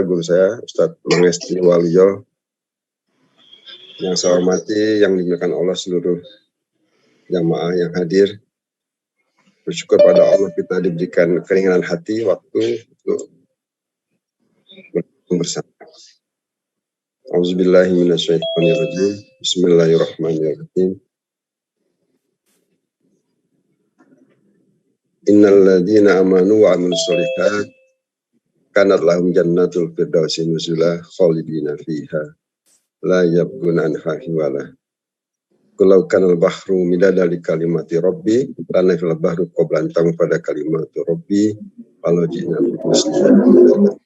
guru saya, Ustadz Mangesti Waluyo, yang saya hormati, yang dimuliakan Allah seluruh jamaah yang hadir. Bersyukur pada Allah kita diberikan keringanan hati, waktu untuk bersama. Auzubillahiminasyaitonirrajim. Bismillahirrahmanirrahim. Innal ladzina amanu wa 'amilus sholihat kanat lahum jannatul firdausi nuzula khalidina fiha la yabghuna anha hiwala. Kulau kanal bahru midada li kalimati rabbi lana fil bahru qabla an tanfada kalimatu rabbi walau ji'na bi muslimin.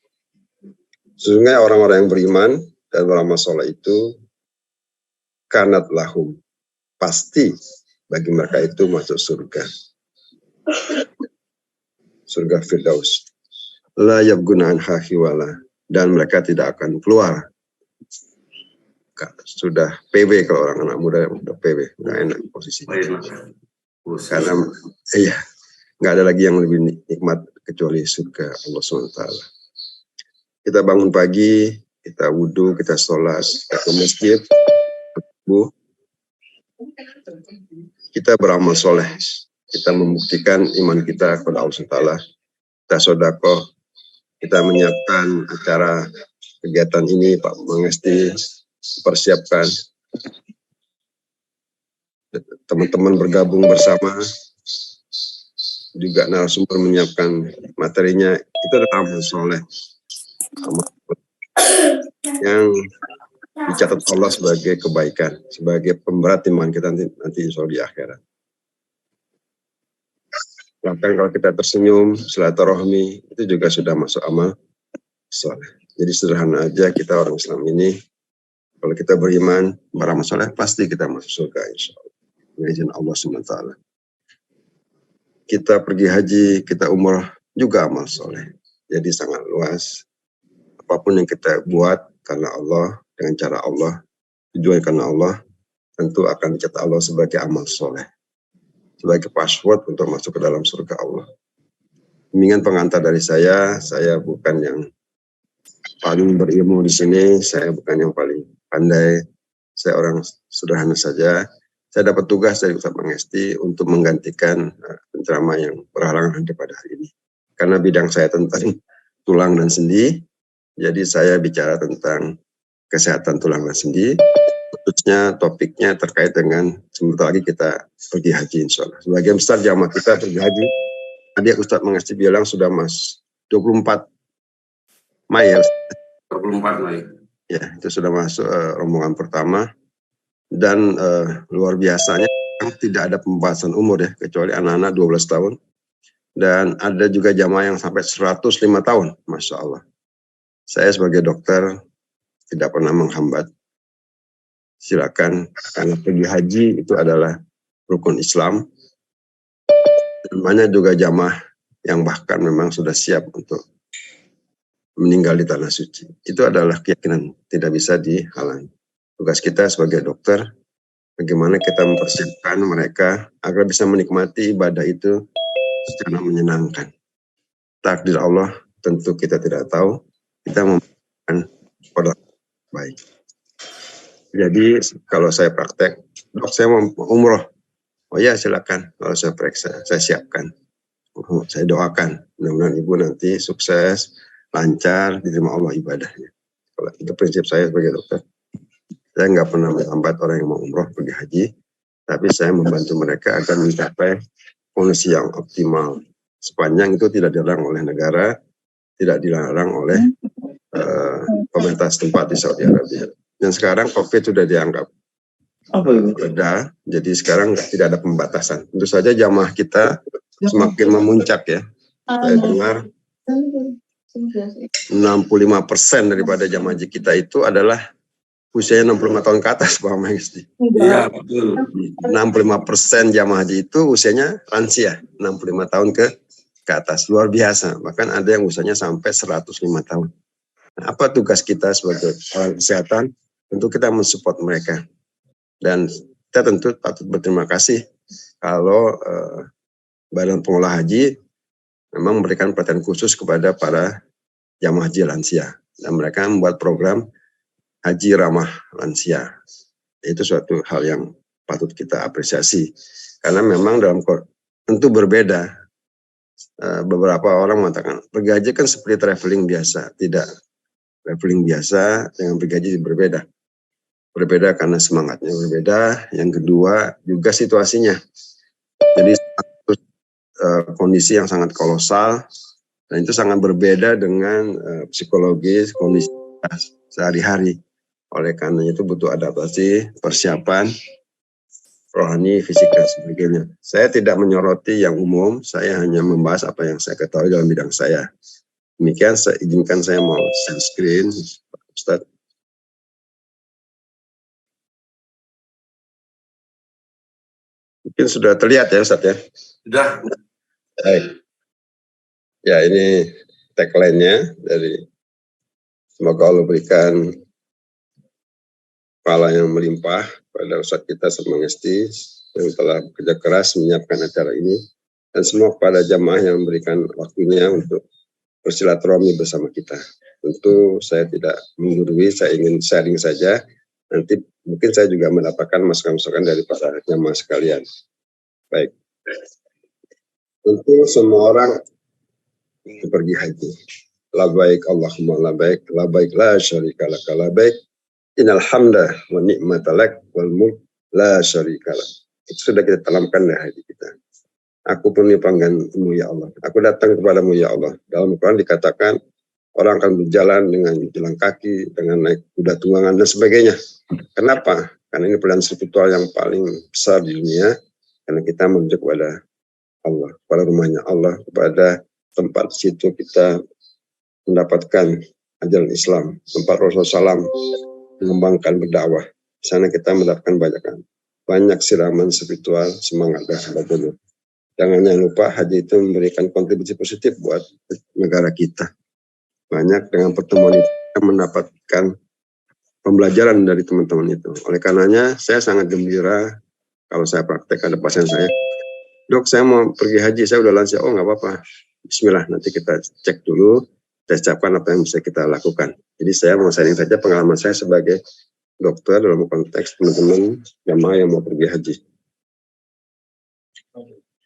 Sesungguhnya orang-orang yang beriman dan beramal saleh itu kanat lahum, pasti bagi mereka itu masuk surga. Surga Firdaus. La yabghuna anha hiwala, dan mereka tidak akan keluar. Sudah PW, kalau orang anak muda udah PW, udah enak posisinya. Karena nggak ada lagi yang lebih nikmat kecuali surga Allah SWT. Kita bangun pagi, kita wudhu, kita sholat, kita ke masjid, kita beramal soleh, kita membuktikan iman kita kepada Allah SWT. Kita sedekah, kita menyiapkan acara kegiatan ini, Pak Mangesti persiapkan, teman-teman bergabung bersama, juga narasumber menyiapkan materinya. Itu adalah amal soleh yang dicatat Allah sebagai kebaikan, sebagai pemberat timbangan kita nanti insya Allah di akhirat. Bahkan kalau kita tersenyum, silaturahmi, itu juga sudah masuk amal soleh. Jadi sederhana aja, kita orang Islam ini, kalau kita beriman, beramal soleh, pasti kita masuk surga insya Allah. Dengan izin Allah SWT. Kita pergi haji, kita umrah, juga amal soleh. Jadi sangat luas. Apapun yang kita buat karena Allah, dengan cara Allah, tujuan karena Allah, tentu akan dicatat Allah sebagai amal soleh. Sebagai password untuk masuk ke dalam surga Allah. Demikian pengantar dari saya bukan yang paling berilmu di sini, saya bukan yang paling pandai, saya orang sederhana saja. Saya dapat tugas dari Ustadz Mangesti untuk menggantikan penceramah yang berhalangan hadir pada hari ini. Karena bidang saya tentang tulang dan sendi, jadi saya bicara tentang kesehatan tulang dan sendi. Khususnya topiknya terkait dengan sebentar lagi kita pergi haji insya Allah. Sebagian besar jamaah kita pergi haji. Tadi Ustadz Mangesti bilang sudah 24 Mei ya. 24 Mei. Ya, itu sudah masuk rombongan pertama. Dan luar biasanya tidak ada pembahasan umur ya, kecuali anak-anak 12 tahun. Dan ada juga jamaah yang sampai 105 tahun, Masya Allah. Saya sebagai dokter tidak pernah menghambat. Silakan, karena pergi haji itu adalah rukun Islam. Dan banyak juga jamaah yang bahkan memang sudah siap untuk meninggal di tanah suci. Itu adalah keyakinan, tidak bisa dihalangi. Tugas kita sebagai dokter, bagaimana kita mempersiapkan mereka agar bisa menikmati ibadah itu secara menyenangkan. Takdir Allah tentu kita tidak tahu, kita memberikan pada baik. Jadi kalau saya praktek, dok saya mau umroh, oh ya silakan, kalau saya periksa, saya siapkan, saya doakan, mudah-mudahan ibu nanti sukses, lancar, diterima Allah ibadahnya. Kalau itu prinsip saya sebagai dokter. Saya nggak pernah menghambat orang yang mau umroh pergi haji, tapi saya membantu mereka agar mencapai kondisi yang optimal. Sepanjang itu tidak dilarang oleh negara, tidak dilarang oleh pemerintah setempat di Saudi Arabia. Dan sekarang COVID sudah dianggap reda, jadi sekarang tidak ada pembatasan. Tentu saja jamaah kita semakin memuncak ya. Saya dengar 65% daripada jamaah haji kita itu adalah usianya 65 tahun ke atas, Pak Mangesti. Iya, betul. 65% jamaah haji itu usianya lansia, 65 tahun ke atas. Luar biasa. Bahkan ada yang usianya sampai 105 tahun. Nah, apa tugas kita sebagai orang kesehatan? Tentu kita mensupport mereka. Dan kita tentu patut berterima kasih kalau Badan Pengelola Haji memang memberikan perhatian khusus kepada para jamaah haji lansia. dan mereka membuat program haji ramah lansia. Itu suatu hal yang patut kita apresiasi, karena memang tentu berbeda. Beberapa orang mengatakan pergi haji kan seperti traveling biasa. Tidak, traveling biasa dengan pergi haji berbeda. Berbeda karena semangatnya berbeda. Yang kedua juga situasinya. Jadi kondisi yang sangat kolosal, dan itu sangat berbeda dengan psikologis kondisi sehari-hari. Oleh karena itu butuh adaptasi, persiapan rohani, fisik, dan sebagainya. Saya tidak menyoroti yang umum, saya hanya membahas apa yang saya ketahui dalam bidang saya. Demikian, izinkan saya mau share screen, Ustaz. Mungkin sudah terlihat ya, Ustaz ya? Sudah. Baik. Ya, ini tagline-nya dari semoga Allah berikan pahala yang melimpah pada Ustaz kita Semangesti yang telah bekerja keras menyiapkan acara ini, dan semua kepada jamaah yang memberikan waktunya untuk bersilaturahmi bersama kita. Tentu saya tidak menggurui, saya ingin sharing saja. Nanti mungkin saya juga mendapatkan masukan-masukan dari para jamaah sekalian. Baik. Tentu semua orang pergi haji. Labaik Allahumma labaik, labaik la syarika laka labaik, innal hamda wa ni'mata lak wal mulk la syarika lak. Itu sudah kita tanamkan dari hati kita. Aku penuhi panggilanmu ya Allah. Aku datang kepadamu ya Allah. Dalam Al-Quran dikatakan orang akan berjalan dengan jalan kaki, dengan naik kuda tunggangan dan sebagainya. Kenapa? Karena ini pilihan spiritual yang paling besar di dunia. Karena kita menuju kepada Allah, kepada rumahnya Allah, kepada tempat situ kita mendapatkan ajaran Islam, tempat Rasulullah SAW mengembangkan berdakwah. Di sana kita mendapatkan banyak siraman spiritual, semangat dan sebagainya. Jangan lupa haji itu memberikan kontribusi positif buat negara kita. Banyak dengan pertemuan itu kita mendapatkan pembelajaran dari teman-teman itu. Oleh karenanya saya sangat gembira kalau saya praktek ada pasien saya, dok saya mau pergi haji, saya udah lansia. Oh nggak apa-apa, bismillah, nanti kita cek dulu, kita siapkan apa yang bisa kita lakukan. Jadi saya mau sharing saja pengalaman saya sebagai dokter dalam konteks teman-teman jamaah yang mau pergi haji.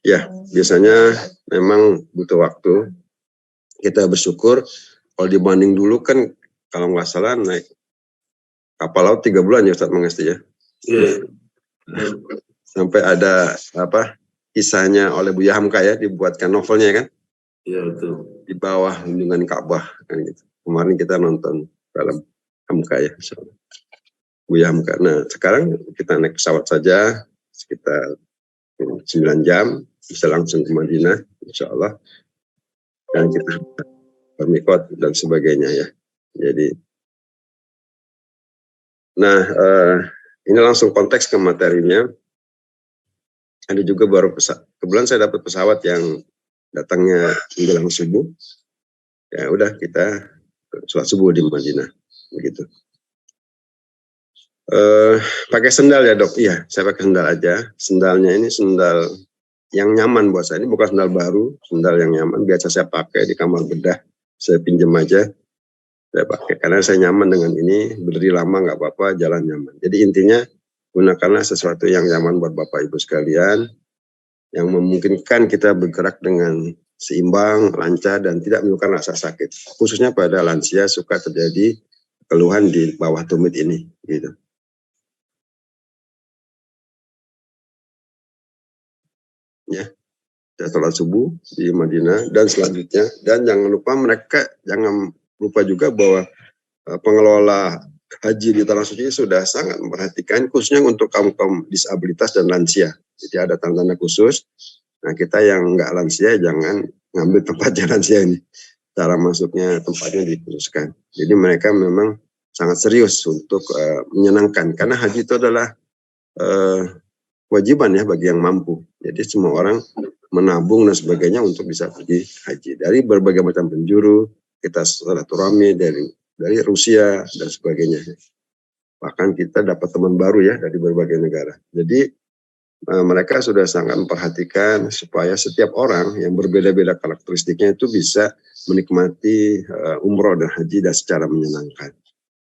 Ya, biasanya memang butuh waktu. Kita bersyukur, kalau dibanding dulu kan, kalau nggak salah naik kapal laut 3 bulan ya Ustaz Mangesti ya. Iya. Sampai ada kisahnya oleh Buya Hamka ya, dibuatkan novelnya kan. Iya betul. Di bawah lindungan Ka'bah kan gitu. Kemarin kita nonton film Hamka ya, insyaallah. Buya Hamka. Nah, sekarang kita naik pesawat saja sekitar 9 jam bisa langsung ke Madinah insyaallah, dan kita bermikot dan sebagainya ya. Jadi ini langsung konteks ke materinya. Ada juga baru kebetulan saya dapat pesawat yang datangnya menjelang subuh. Ya udah kita sholat subuh di Madinah begitu. Pakai sendal ya dok? Iya, saya pakai sendal aja. Sendalnya ini sendal yang nyaman buat saya. Ini bukan sendal baru, sendal yang nyaman. Biasa saya pakai di kamar bedah. Saya pinjam aja, saya pakai. Karena saya nyaman dengan ini, berdiri lama nggak apa-apa, jalan nyaman. Jadi intinya, gunakanlah sesuatu yang nyaman buat Bapak Ibu sekalian, yang memungkinkan kita bergerak dengan seimbang, lancar, dan tidak menimbulkan rasa sakit. Khususnya pada lansia suka terjadi keluhan di bawah tumit ini, gitu. Ya, saya sholat subuh di Madinah dan selanjutnya, dan jangan lupa juga bahwa pengelola haji di Tanah Suci sudah sangat memperhatikan khususnya untuk kaum disabilitas dan lansia. Jadi ada tanda-tanda khusus. Nah kita yang nggak lansia jangan ngambil tempatnya lansia ini. Cara masuknya tempatnya dikhususkan. Jadi mereka memang sangat serius untuk menyenangkan, karena haji itu adalah kewajiban ya bagi yang mampu. Jadi semua orang menabung dan sebagainya untuk bisa pergi haji. Dari berbagai macam penjuru, kita silaturahmi dari Rusia dan sebagainya. Bahkan kita dapat teman baru ya dari berbagai negara. Jadi mereka sudah sangat memperhatikan supaya setiap orang yang berbeda-beda karakteristiknya itu bisa menikmati umroh dan haji dan secara menyenangkan.